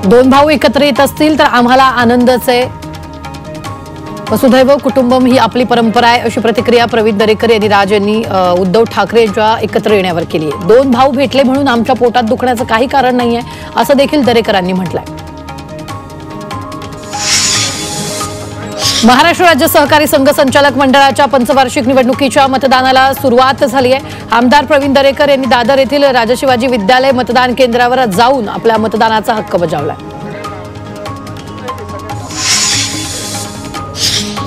दोन भाऊ एकत्र येत असतील तर आम्हाला आनंदच आहे। वसुधैव कुटुंबम ही आपली परंपरा आहे अशी प्रतिक्रिया प्रवीण दरेकर यांनी राज यांनी उद्धव ठाकरे यांच्या एकत्र येण्यावर केली आहे। दोन भाऊ भेटले म्हणून आमच्या पोटात दुखण्याचं काही कारण नाहीये असं देखील दरेकरांनी म्हटलंय। महाराष्ट्र राज्य सहकारी संघ संचालक मंडळाच्या पंचवार्षिक निवडणुकीच्या मतदानाला सुरुवात झाली आहे। आमदार प्रवीण दरेकर यांनी दादर येथील राजशिवाजी विद्यालय मतदान केंद्रावर जाऊन आपल्या मतदानाचा हक्क बजावला।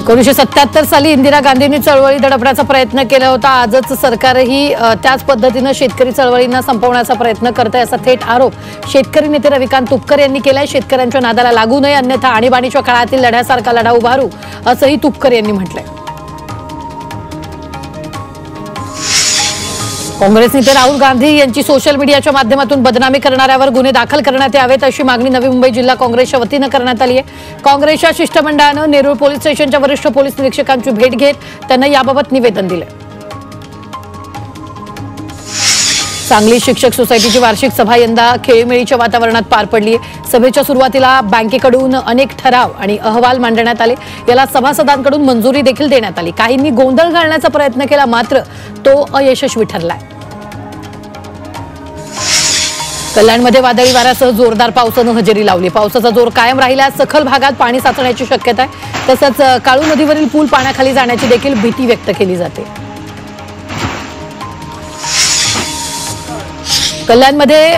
1977 साली इंदिरा गांधींनी चळवळी दडपण्याचा प्रयत्न केला होता। आजच सरकारही त्याच पद्धतीने शेतकरी चळवळींना संपवण्याचा प्रयत्न करते असा थेट आरोप शेतकरी नेते रविकांत तुपकर यांनी केलाय। शेतकऱ्यांच्या नादाला लागू नये अन्यथा आणीबाणीच्या काळातील लढ्यासारखा लढा उभारू असंही तुपकर यांनी म्हटलंय। काँग्रेस नेते राहुल गांधी यांची सोशल मीडियाच्या माध्यमातून बदनामी करणाऱ्यावर गुन्हे दाखल करण्यात यावेत अशी मागणी नवी मुंबई जिल्हा काँग्रेसच्या वतीनं करण्यात आली आहे। काँग्रेसच्या शिष्टमंडळानं नेरूळ पोलीस स्टेशनच्या वरिष्ठ पोलीस निरीक्षकांची भेट घेत त्यांना याबाबत निवेदन दिले। सांगली शिक्षक सोसायटीची वार्षिक सभा यंदा खेळीमेळीच्या वातावरणात पार पडली आहे। सभेच्या सुरुवातीला बँकेकडून अनेक ठराव आणि अहवाल मांडण्यात आले। याला सभासदांकडून मंजुरी देखील देण्यात आली। काहींनी गोंधळ घालण्याचा प्रयत्न केला मात्र तो अयशस्वी ठरलाय। कल्याणमध्ये वादळी वाऱ्यासह जोरदार पावसानं हजेरी लावली। पावसाचा जोर कायम राहिल्यास सखल भागात पाणी साचण्याची शक्यता आहे। तसंच काळू नदीवरील पूल पाण्याखाली जाण्याची देखील भीती व्यक्त केली जाते। कल्याणमध्ये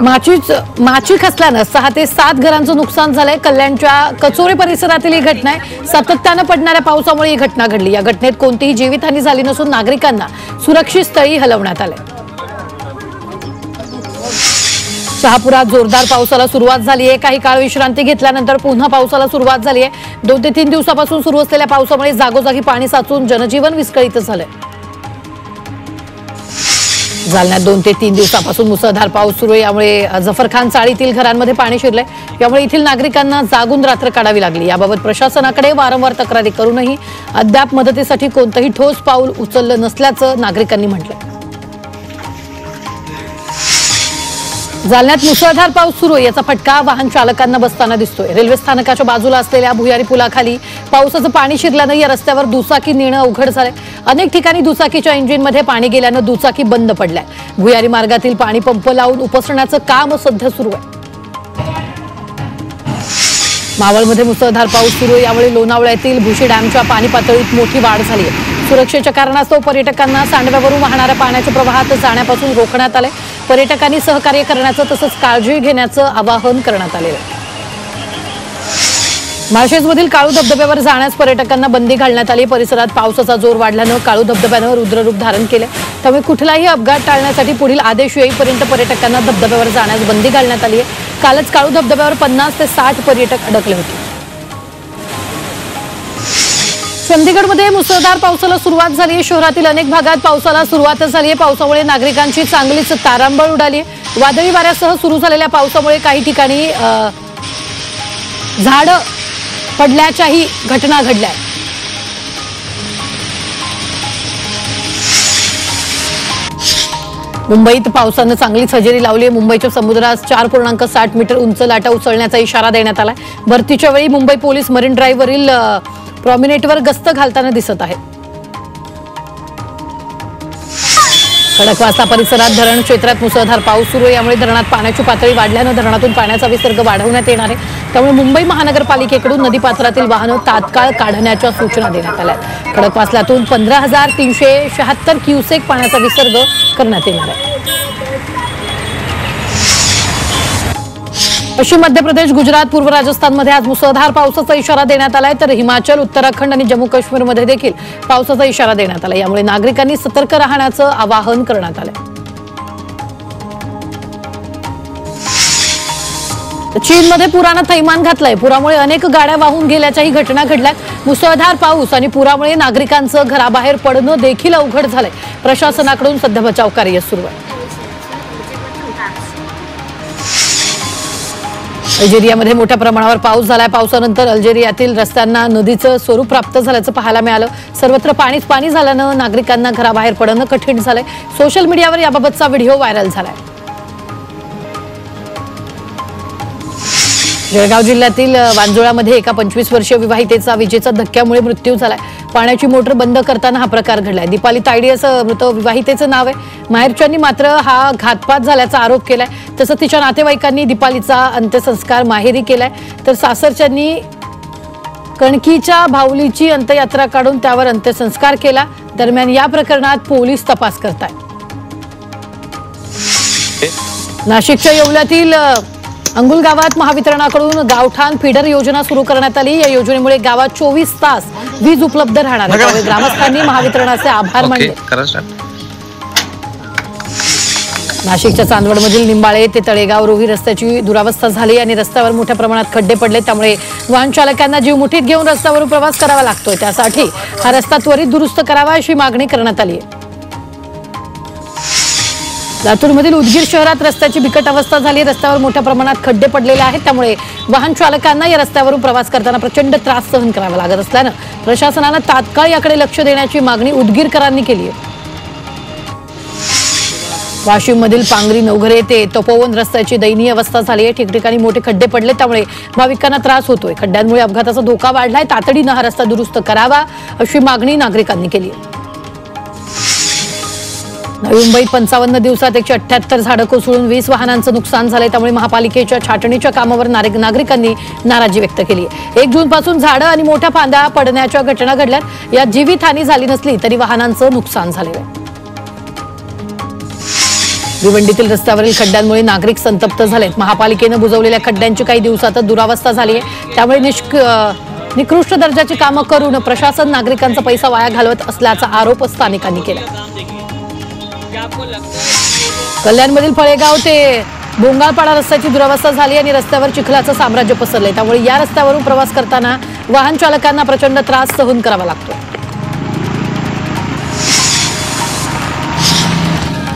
माची खचल्यानं 6 ते 7 घरांचं नुकसान झालंय। कल्याणच्या कचोरे परिसरातील ही घटना आहे। सातत्यानं पडणाऱ्या पावसामुळे ही घटना घडली। या घटनेत कोणतीही जीवितहानी झाली नसून नागरिकांना सुरक्षित स्थळी हलवण्यात आले। शहापुरात जोरदार पावसाला सुरुवात झाली आहे। काही काळ विश्रांती घेतल्यानंतर पुन्हा पावसाला सुरुवात झाली आहे। 2 ते 3 दिवसापासून सुरू असलेल्या पावसामुळे जागोजागी पाणी साचून जनजीवन विस्कळीत झालंय। जालन्यात 2 ते 3 दिवसापासून मुसळधार पाऊस सुरू आहे। यामुळे जफरखान चाळीतील घरांमध्ये पाणी शिरलंय। यामुळे येथील नागरिकांना जागून रात्र काढावी लागली। याबाबत प्रशासनाकडे वारंवार तक्रारी करूनही अद्याप मदतीसाठी कोणतंही ठोस पाऊल उचललं नसल्याचं नागरिकांनी म्हटलंय। जालन्यात मुसळधार पाऊस सुरू आहे। याचा फटका वाहन चालकांना बसताना दिसतोय। रेल्वे स्थानकाच्या बाजूला असलेल्या भुयारी पुलाखाली पावसाचं पाणी शिरल्यानं या रस्त्यावर दुचाकी नेणं अवघड झालंय। अनेक ठिकाणी दुचाकीच्या इंजिनमध्ये पाणी गेल्यानं दुचाकी बंद पडलाय। भुयारी मार्गातील पाणी पंप लावून उपसण्याचं काम सध्या सुरू आहे। मावळमध्ये मुसळधार पाऊस सुरू आहे। यामुळे लोणावळ्यातील भुशी डॅमच्या पाणी पातळीत मोठी वाढ झाली आहे। सुरक्षेच्या कारणास्तव पर्यटकांना सांडव्यावरून वाहणाऱ्या पाण्याच्या प्रवाहात जाण्यापासून रोखण्यात आले। पर्यटकांनी सहकार्य करण्याचं तसंच काळजी घेण्याचं आवाहन करण्यात आले आहे। माळशेजमधील काळू धबधब्यावर जाण्यास पर्यटकांना बंदी घालण्यात आली। परिसरात पावसाचा जोर वाढल्यानं काळू धबधब्यानं रुद्ररूप धारण केले। त्यामुळे कुठलाही अपघात टाळण्यासाठी पुढील आदेश येईपर्यंत पर्यटकांना धबधब्यावर जाण्यास बंदी घालण्यात आली आहे। कालच काळू धबधब्यावर 50 ते 60 पर्यटक अडकले होते। चंदीगडमध्ये मुसळधार पावसाला सुरुवात झाली आहे। शहरातील अनेक भागात पावसाला सुरुवात झाली आहे। पावसामुळे नागरिकांची चांगलीच तारांबळ उडाली आहे। वादळी वाऱ्यासह सुरू झालेल्या पावसामुळे काही ठिकाणी झाडं पडल्याच्याही घटना घडल्या। मुंबईत पावसानं चांगलीच हजेरी लावली आहे। मुंबईच्या समुद्रात 4.60 मीटर उंच लाटा उसळण्याचा इशारा देण्यात आलाय। भरतीच्या वेळी मुंबई पोलीस मरीन ड्राईव्हवरील प्रॉमिनेटवर गस्त घालताना दिसत आहेत। खडकवासला परिसरात धरण क्षेत्रात मुसळधार पाऊस सुरू आहे। यामुळे धरणात पाण्याची पातळी वाढल्यानं धरणातून पाण्याचा विसर्ग वाढवण्यात येणार आहे। त्यामुळे मुंबई महानगरपालिकेकडून नदीपात्रातील वाहनं तात्काळ काढण्याच्या सूचना देण्यात आल्या आहेत। खडकवासल्यातून 15,376 क्युसेक पाण्याचा विसर्ग करण्यात येणार आहे। पश्चिम मध्य प्रदेश, गुजरात, पूर्व राजस्थानमध्ये आज मुसळधार पावसाचा इशारा देण्यात आलाय। तर हिमाचल, उत्तराखंड आणि जम्मू काश्मीरमध्ये देखील पावसाचा इशारा देण्यात आला। यामुळे नागरिकांनी सतर्क राहण्याचं आवाहन करण्यात आलंय। चीनमध्ये पुरानं थैमान घातलंय। पुरामुळे अनेक गाड्या वाहून गेल्याच्याही घटना घडल्यात। मुसळधार पाऊस आणि पुरामुळे नागरिकांचं घराबाहेर पडणं देखील अवघड झालंय। प्रशासनाकडून सध्या बचाव कार्य सुरू आहे। अल्जेरियामध्ये मोठ्या प्रमाणावर पाऊस झालाय। पावसानंतर अल्जेरियातील रस्त्यांना नदीचं स्वरूप प्राप्त झाल्याचं पाहायला मिळालं। सर्वत्र पाणीच पाणी झाल्यानं नागरिकांना घराबाहेर पडणं कठीण झालंय। सोशल मीडियावर याबाबतचा व्हिडिओ व्हायरल झालाय। जळगाव जिल्ह्यातील वांजुळामध्ये एका 25 वर्षीय विवाहितेचा विजेचा धक्क्यामुळे मृत्यू झालाय। पाण्याची मोटर बंद करताना हा प्रकार घडलाय। दीपाली तायडे असं मृत विवाहितेचं नाव आहे। माहेरच्यांनी मात्र हा घातपात झाल्याचा आरोप केलाय। तसंच तिच्या नातेवाईकांनी दीपालीचा अंत्यसंस्कार माहेरी केलाय, तर सासरच्यांनी कणकीच्या भाऊलीची अंत्ययात्रा काढून त्यावर अंत्यसंस्कार केला। दरम्यान या प्रकरणात पोलीस तपास करतायत। नाशिकच्या येवल्यातील अंगुल गावात महावितरणाकडून गावठाण फीडर योजना सुरू करण्यात आली। या योजनेमुळे गावात 24 तास वीज उपलब्ध राहणार आहे। त्यामुळे ग्रामस्थांनी महावितरणाचे आभार मानले। नाशिकच्या चांदवडमधील निंबाळे ते तळेगाव रोही रस्त्याची दुरावस्था झाली आणि रस्त्यावर मोठ्या प्रमाणात खड्डे पडले। त्यामुळे वाहन चालकांना जीव मुठीत घेऊन रस्त्यावरून प्रवास करावा लागतोय। त्यासाठी हा रस्ता त्वरित दुरुस्त करावा अशी मागणी करण्यात आली आहे। लातूरमधील उदगीर शहरात रस्त्याची बिकट अवस्था झाली। रस्त्यावर मोठ्या प्रमाणात खड्डे पडलेले आहेत, त्यामुळे वाहन चालकांना या रस्त्यावरून प्रवास करताना प्रचंड त्रास सहन करावा लागत असल्यानं प्रशासनानं तात्काळ याकडे लक्ष देण्याची मागणी उदगीरकरांनी केली आहे। वाशिममधील पांगरी नवघरे ते तपोवन रस्त्याची दयनीय अवस्था झाली आहे। ठिकठिकाणी मोठे खड्डे पडले, त्यामुळे भाविकांना त्रास होतोय। खड्ड्यांमुळे अपघाताचा धोका वाढलाय। तातडीनं हा रस्ता दुरुस्त करावा अशी मागणी नागरिकांनी केली आहे। नवी मुंबईत 55 दिवसात 178 झाडं कोसळून 20 वाहनांचं नुकसान झालंय। त्यामुळे महापालिकेच्या छाटणीच्या कामावर नागरिकांनी नाराजी व्यक्त केली आहे। 1 जूनपासून झाडं आणि मोठ्या फांद्या पडण्याच्या घटना घडल्यात। यात जीवितहानी झाली नसली तरी वाहनांचं नुकसान झालेलं आहे। भिवंडीतील रस्त्यावरील खड्ड्यांमुळे नागरिक संतप्त झालेत। महापालिकेनं बुजवलेल्या खड्ड्यांची काही दिवसातच दुरावस्था झाली आहे। त्यामुळे निकृष्ट दर्जाची कामं करून प्रशासन नागरिकांचा पैसा वाया घालवत असल्याचा आरोप स्थानिकांनी केला। कल्याणमधील फळेगाव ते बोंगाळपाडा रस्त्याची दुरावस्था झाली आणि रस्त्यावर चिखलाचं साम्राज्य पसरलंय। त्यामुळे या रस्त्यावरून प्रवास करताना वाहन चालकांना प्रचंड त्रास सहन करावा लागतो।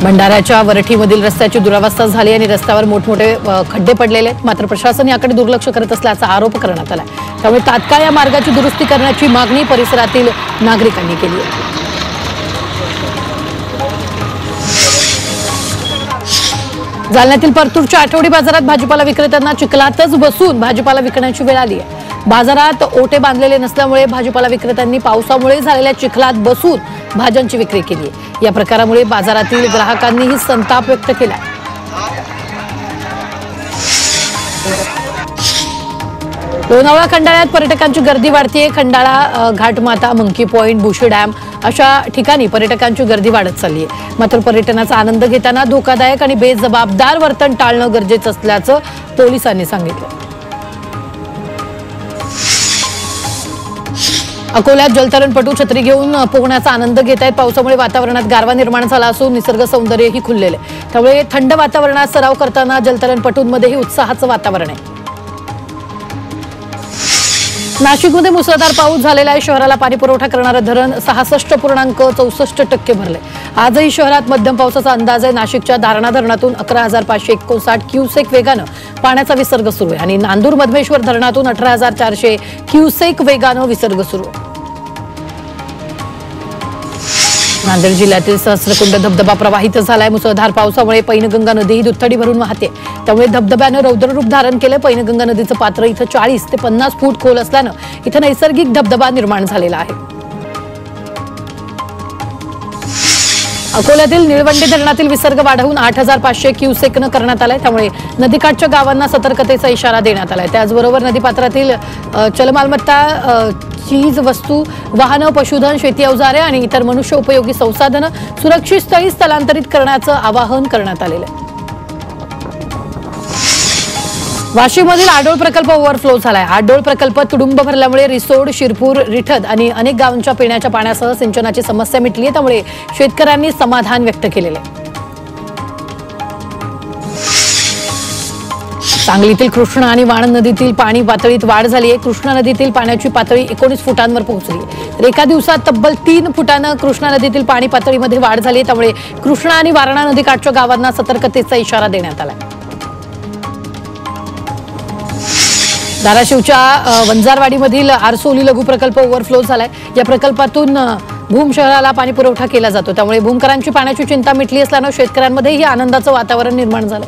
भंडाऱ्याच्या वरठीमधील रस्त्याची दुरावस्था झाली आणि रस्त्यावर मोठमोठे खड्डे पडलेले आहेत। मात्र प्रशासन याकडे दुर्लक्ष करत असल्याचा आरोप करण्यात आला। त्यामुळे तात्काळ या मार्गाची दुरुस्ती करण्याची मागणी परिसरातील नागरिकांनी केली आहे। जालन्यातील परतूरच्या आठवडी बाजारात भाजीपाला विक्रेत्यांना चिखलातच बसून भाजीपाला विकण्याची वेळ आली आहे। बाजारात ओटे बांधलेले नसल्यामुळे भाजीपाला विक्रेत्यांनी पावसामुळे झालेल्या चिखलात बसून भाज्यांची विक्री केली आहे। या प्रकारामुळे बाजारातील ग्राहकांनीही संताप व्यक्त केला। लोणावळा खंडाळ्यात पर्यटकांची गर्दी वाढतीये। खंडाळा, घाटमाता, मंकी पॉइंट, बुशी डॅम अशा ठिकाणी पर्यटकांची गर्दी वाढत चालली आहे। मात्र पर्यटनाचा आनंद घेताना धोकादायक आणि बेजबाबदार वर्तन टाळणं गरजेचं असल्याचं पोलिसांनी सांगितलं। अकोल्यात जलतरणपटू छत्री घेऊन पोहण्याचा आनंद घेत आहेत। पावसामुळे वातावरणात गारवा निर्माण झाला असून निसर्ग सौंदर्यही खुललेलं आहे। त्यामुळे थंड वातावरणात सराव करताना जलतरणपटूंमध्येही उत्साहाचं वातावरण आहे। नाशिकमध्ये मुसळधार पाऊस झालेला आहे। शहराला पाणी पुरवठा करणारं धरण 66.64% भरले। आजही शहरात मध्यम पावसाचा अंदाज आहे। नाशिकच्या दारणा धरणातून 11,559 क्युसेक वेगानं पाण्याचा विसर्ग सुरू आहे आणि नांदूर मधमेश्वर धरणातून 18,400 क्युसेक वेगानं विसर्ग सुरू आहे। नांदेड जिल्ह्यातील सहस्रकुंड धबधबा प्रवाहित झालाय। मुसळधार पावसामुळे पैनगंगा नदी दुथडी भरून वाहते। त्यामुळे धबधब्यानं रौद्ररूप धारण केलं। पैनगंगा नदीचं पात्र इथं 40 ते 50 फूट खोल असल्यानं इथं नैसर्गिक धबधबा निर्माण झालेला आहे। अकोल्यातील निळवंडे धरणातील विसर्ग वाढवून 8,500 क्युसेकनं करण्यात आलाय। त्यामुळे नदीकाठच्या गावांना सतर्कतेचा इशारा देण्यात आलाय। त्याचबरोबर नदीपात्रातील चलमालमत्ता, चीज वस्तू, वाहनं, पशुधन, शेती अवजारे आणि इतर मनुष्य उपयोगी संसाधनं सुरक्षित स्थळी स्थलांतरित करण्याचं आवाहन करण्यात आलेलं आहे। वाशिममधील आडोळ प्रकल्प ओव्हरफ्लो झालाय। आडोळ प्रकल्प तुडुंब भरल्यामुळे रिसोड, शिरपूर, रिठद आणि अनेक गावांच्या पिण्याच्या पाण्यासह सिंचनाची समस्या मिटली आहे। त्यामुळे शेतकऱ्यांनी समाधान व्यक्त केलेलं आहे। सांगलीतील कृष्णा आणि वाण नदीतील पाणी पातळीत वाढ झाली आहे। कृष्णा नदीतील पाण्याची पातळी 19 फुटांवर पोहोचली आहे। तर एका दिवसात तब्बल 3 फुटानं कृष्णा नदीतील पाणी पातळीमध्ये वाढ झाली आहे। त्यामुळे कृष्णा आणि वारणा नदीकाठच्या गावांना सतर्कतेचा इशारा देण्यात आला आहे। धाराशिवच्या वंजारवाडीमधील आरसोली लघु प्रकल्प ओव्हरफ्लो झालाय। या प्रकल्पातून भूम शहराला पाणी पुरवठा केला जातो। त्यामुळे भूमकरांची पाण्याची चिंता मिटली असल्यानं शेतकऱ्यांमध्येही आनंदाचं वातावरण निर्माण झालं।